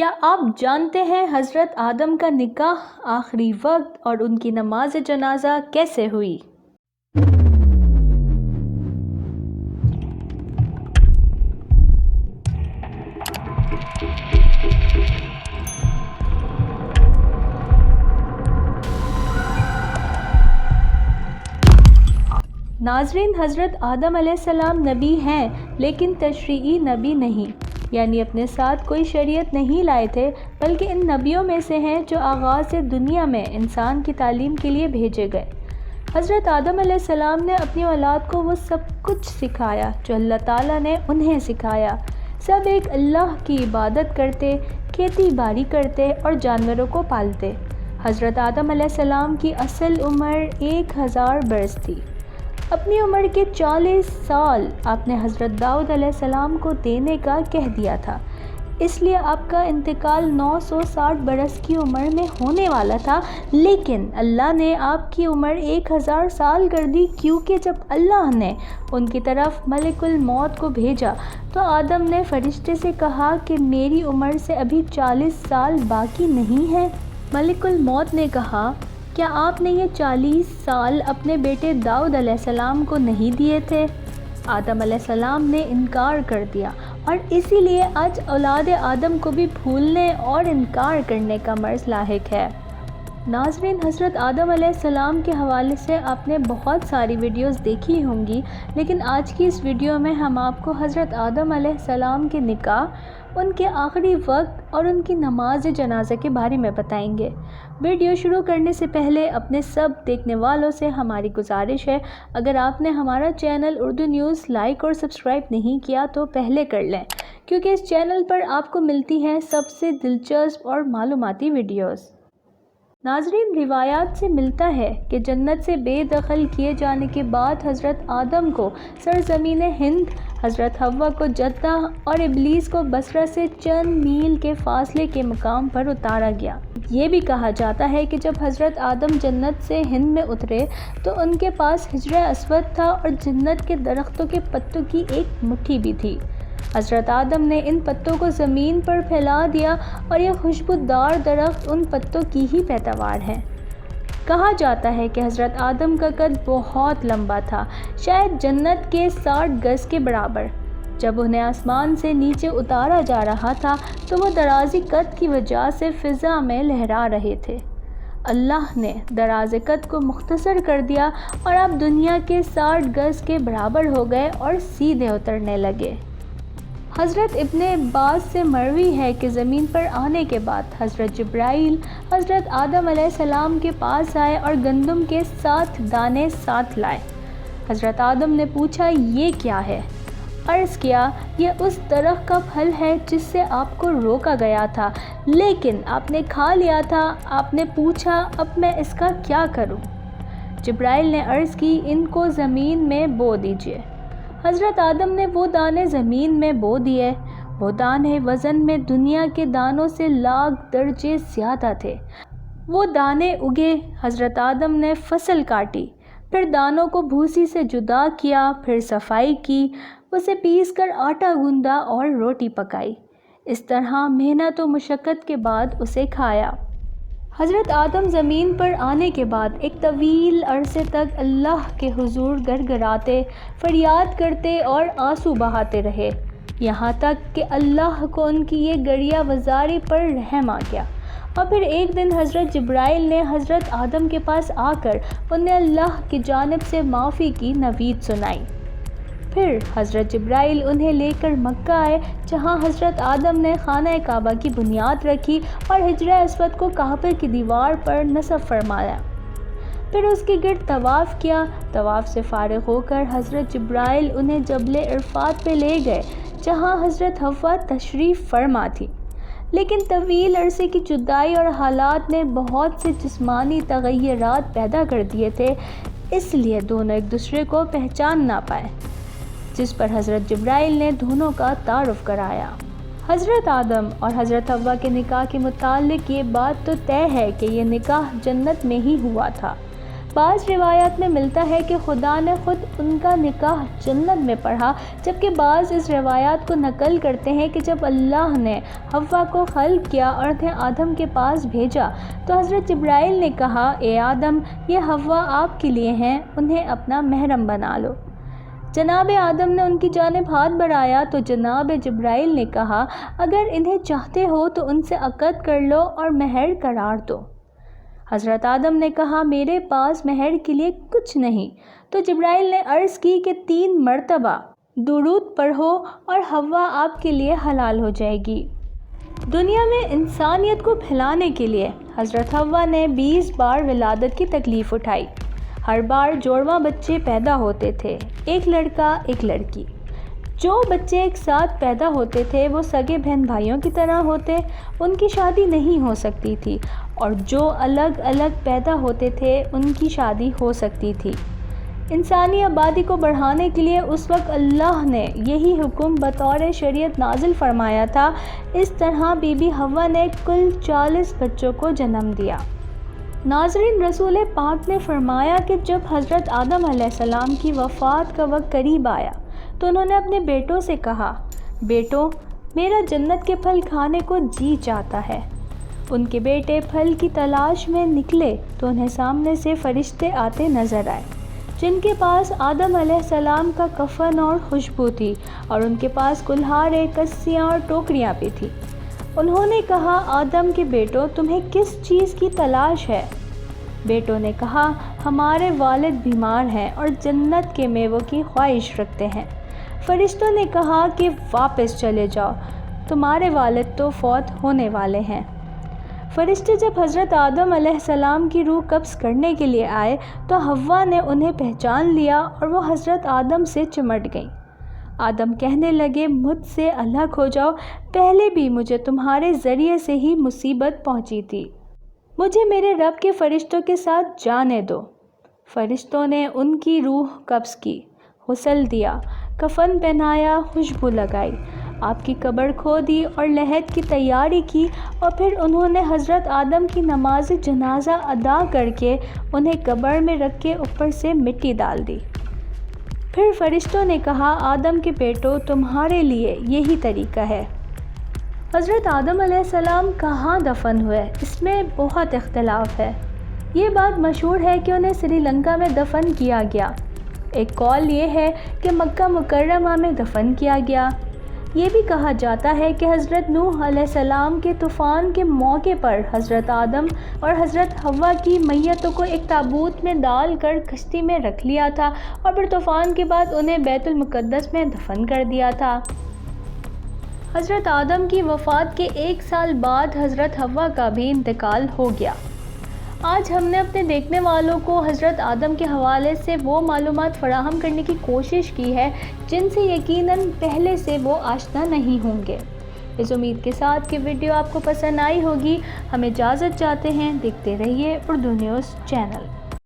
کیا آپ جانتے ہیں حضرت آدم کا نکاح آخری وقت اور ان کی نماز جنازہ کیسے ہوئی؟ ناظرین، حضرت آدم علیہ السلام نبی ہیں لیکن تشریعی نبی نہیں، یعنی اپنے ساتھ کوئی شریعت نہیں لائے تھے، بلکہ ان نبیوں میں سے ہیں جو آغاز دنیا میں انسان کی تعلیم کے لیے بھیجے گئے۔ حضرت آدم علیہ السلام نے اپنی اولاد کو وہ سب کچھ سکھایا جو اللہ تعالیٰ نے انہیں سکھایا۔ سب ایک اللہ کی عبادت کرتے، کھیتی باڑی کرتے اور جانوروں کو پالتے۔ حضرت آدم علیہ السلام کی اصل عمر 1000 برس تھی۔ اپنی عمر کے 40 سال آپ نے حضرت داؤد علیہ السلام کو دینے کا کہہ دیا تھا، اس لیے آپ کا انتقال 960 برس کی عمر میں ہونے والا تھا، لیکن اللہ نے آپ کی عمر 1000 سال کر دی، کیونکہ جب اللہ نے ان کی طرف ملک الموت کو بھیجا تو آدم نے فرشتے سے کہا کہ میری عمر سے ابھی 40 سال باقی نہیں ہے۔ ملک الموت نے کہا، کیا آپ نے یہ 40 سال اپنے بیٹے داؤد علیہ السلام کو نہیں دیے تھے؟ آدم علیہ السلام نے انکار کر دیا، اور اسی لیے آج اولاد آدم کو بھی بھولنے اور انکار کرنے کا مرض لاحق ہے۔ ناظرین، حضرت آدم علیہ السلام کے حوالے سے آپ نے بہت ساری ویڈیوز دیکھی ہوں گی، لیکن آج کی اس ویڈیو میں ہم آپ کو حضرت آدم علیہ السلام کے نکاح، ان کے آخری وقت اور ان کی نماز جنازہ کے بارے میں بتائیں گے۔ ویڈیو شروع کرنے سے پہلے اپنے سب دیکھنے والوں سے ہماری گزارش ہے، اگر آپ نے ہمارا چینل اردو نیوز لائک اور سبسکرائب نہیں کیا تو پہلے کر لیں، کیونکہ اس چینل پر آپ کو ملتی ہیں سب سے دلچسپ اور معلوماتی ویڈیوز۔ ناظرین، روایات سے ملتا ہے کہ جنت سے بے دخل کیے جانے کے بعد حضرت آدم کو سرزمین ہند، حضرت حوا کو جدہ اور ابلیس کو بصرہ سے چند میل کے فاصلے کے مقام پر اتارا گیا۔ یہ بھی کہا جاتا ہے کہ جب حضرت آدم جنت سے ہند میں اترے تو ان کے پاس حجر اسود تھا اور جنت کے درختوں کے پتوں کی ایک مٹھی بھی تھی۔ حضرت آدم نے ان پتوں کو زمین پر پھیلا دیا اور یہ خوشبودار درخت ان پتوں کی ہی پیداوار ہے۔ کہا جاتا ہے کہ حضرت آدم کا قد بہت لمبا تھا، شاید جنت کے 60 گز کے برابر۔ جب انہیں آسمان سے نیچے اتارا جا رہا تھا تو وہ درازی قد کی وجہ سے فضا میں لہرا رہے تھے۔ اللہ نے دراز قد کو مختصر کر دیا اور آپ دنیا کے 60 گز کے برابر ہو گئے اور سیدھے اترنے لگے۔ حضرت ابن عباس سے مروی ہے کہ زمین پر آنے کے بعد حضرت جبرائیل حضرت آدم علیہ السلام کے پاس آئے اور گندم کے 7 دانے ساتھ لائے۔ حضرت آدم نے پوچھا، یہ کیا ہے؟ عرض کیا، یہ اس درخت کا پھل ہے جس سے آپ کو روکا گیا تھا، لیکن آپ نے کھا لیا تھا۔ آپ نے پوچھا، اب میں اس کا کیا کروں؟ جبرائیل نے عرض کی، ان کو زمین میں بو دیجیے۔ حضرت آدم نے وہ دانے زمین میں بو دیے۔ وہ دانے وزن میں دنیا کے دانوں سے لاکھ درجے زیادہ تھے۔ وہ دانے اگے، حضرت آدم نے فصل کاٹی، پھر دانوں کو بھوسی سے جدا کیا، پھر صفائی کی، اسے پیس کر آٹا گوندھا اور روٹی پکائی۔ اس طرح محنت و مشقت کے بعد اسے کھایا۔ حضرت آدم زمین پر آنے کے بعد ایک طویل عرصے تک اللہ کے حضور گڑگڑاتے، فریاد کرتے اور آنسو بہاتے رہے، یہاں تک کہ اللہ کو ان کی یہ گریہ وزاری پر رحم آ گیا۔ اور پھر ایک دن حضرت جبرائیل نے حضرت آدم کے پاس آ کر انہیں اللہ کی جانب سے معافی کی نوید سنائی۔ پھر حضرت جبرائیل انہیں لے کر مکہ آئے، جہاں حضرت آدم نے خانہ کعبہ کی بنیاد رکھی اور حجر اسود کو کعبہ کی دیوار پر نصب فرمایا۔ پھر اس کے گرد طواف کیا۔ طواف سے فارغ ہو کر حضرت جبرائیل انہیں جبل عرفات پہ لے گئے، جہاں حضرت حوا تشریف فرما تھی، لیکن طویل عرصے کی جدائی اور حالات نے بہت سے جسمانی تغیرات پیدا کر دیے تھے، اس لیے دونوں ایک دوسرے کو پہچان نہ پائے، جس پر حضرت جبرائیل نے دونوں کا تعارف کرایا۔ حضرت آدم اور حضرت حوا کے نکاح کے متعلق یہ بات تو طے ہے کہ یہ نکاح جنت میں ہی ہوا تھا۔ بعض روایات میں ملتا ہے کہ خدا نے خود ان کا نکاح جنت میں پڑھا، جبکہ بعض اس روایات کو نقل کرتے ہیں کہ جب اللہ نے حوا کو خلق کیا اور انہیں آدم کے پاس بھیجا تو حضرت جبرائیل نے کہا، اے آدم، یہ حوا آپ کے لیے ہیں، انہیں اپنا محرم بنا لو۔ جناب آدم نے ان کی جانب ہاتھ بڑھایا تو جناب جبرائیل نے کہا، اگر انہیں چاہتے ہو تو ان سے عقد کر لو اور مہر قرار دو۔ حضرت آدم نے کہا، میرے پاس مہر کے لیے کچھ نہیں۔ تو جبرائیل نے عرض کی کہ 3 مرتبہ درود پڑھو اور حوا آپ کے لیے حلال ہو جائے گی۔ دنیا میں انسانیت کو پھیلانے کے لیے حضرت حوا نے 20 بار ولادت کی تکلیف اٹھائی۔ ہر بار جوڑواں بچے پیدا ہوتے تھے، ایک لڑکا ایک لڑکی۔ جو بچے ایک ساتھ پیدا ہوتے تھے وہ سگے بہن بھائیوں کی طرح ہوتے، ان کی شادی نہیں ہو سکتی تھی، اور جو الگ الگ پیدا ہوتے تھے ان کی شادی ہو سکتی تھی۔ انسانی آبادی کو بڑھانے کے لیے اس وقت اللہ نے یہی حکم بطور شریعت نازل فرمایا تھا۔ اس طرح بی بی حوا نے کل 40 بچوں کو جنم دیا۔ ناظرین، رسول پاک نے فرمایا کہ جب حضرت آدم علیہ السلام کی وفات کا وقت قریب آیا تو انہوں نے اپنے بیٹوں سے کہا، بیٹو، میرا جنت کے پھل کھانے کو جی چاہتا ہے۔ ان کے بیٹے پھل کی تلاش میں نکلے تو انہیں سامنے سے فرشتے آتے نظر آئے، جن کے پاس آدم علیہ السلام کا کفن اور خوشبو تھی، اور ان کے پاس کلہاڑیں، کسیاں اور ٹوکریاں بھی تھیں۔ انہوں نے کہا، آدم کے بیٹوں، تمہیں کس چیز کی تلاش ہے؟ بیٹوں نے کہا، ہمارے والد بیمار ہیں اور جنت کے میووں کی خواہش رکھتے ہیں۔ فرشتوں نے کہا کہ واپس چلے جاؤ، تمہارے والد تو فوت ہونے والے ہیں۔ فرشتے جب حضرت آدم علیہ السلام کی روح قبض کرنے کے لیے آئے تو حوا نے انہیں پہچان لیا اور وہ حضرت آدم سے چمٹ گئیں۔ آدم کہنے لگے، مجھ سے الگ ہو جاؤ، پہلے بھی مجھے تمہارے ذریعے سے ہی مصیبت پہنچی تھی، مجھے میرے رب کے فرشتوں کے ساتھ جانے دو۔ فرشتوں نے ان کی روح قبض کی، غسل دیا، کفن پہنایا، خوشبو لگائی، آپ کی قبر کھودی اور لحد کی تیاری کی، اور پھر انہوں نے حضرت آدم کی نماز جنازہ ادا کر کے انہیں قبر میں رکھ کے اوپر سے مٹی ڈال دی۔ پھر فرشتوں نے کہا، آدم کے بیٹوں، تمہارے لیے یہی طریقہ ہے۔ حضرت آدم علیہ السلام کہاں دفن ہوئے، اس میں بہت اختلاف ہے۔ یہ بات مشہور ہے کہ انہیں سری لنکا میں دفن کیا گیا۔ ایک قول یہ ہے کہ مکہ مکرمہ میں دفن کیا گیا۔ یہ بھی کہا جاتا ہے کہ حضرت نوح علیہ السلام کے طوفان کے موقع پر حضرت آدم اور حضرت حوا کی میتوں کو ایک تابوت میں ڈال کر کشتی میں رکھ لیا تھا، اور پھر طوفان کے بعد انہیں بیت المقدس میں دفن کر دیا تھا۔ حضرت آدم کی وفات کے 1 سال بعد حضرت حوا کا بھی انتقال ہو گیا۔ آج ہم نے اپنے دیکھنے والوں کو حضرت آدم کے حوالے سے وہ معلومات فراہم کرنے کی کوشش کی ہے جن سے یقیناً پہلے سے وہ آشنا نہیں ہوں گے۔ اس امید کے ساتھ کہ ویڈیو آپ کو پسند آئی ہوگی، ہم اجازت چاہتے ہیں۔ دیکھتے رہیے اردو نیوز چینل۔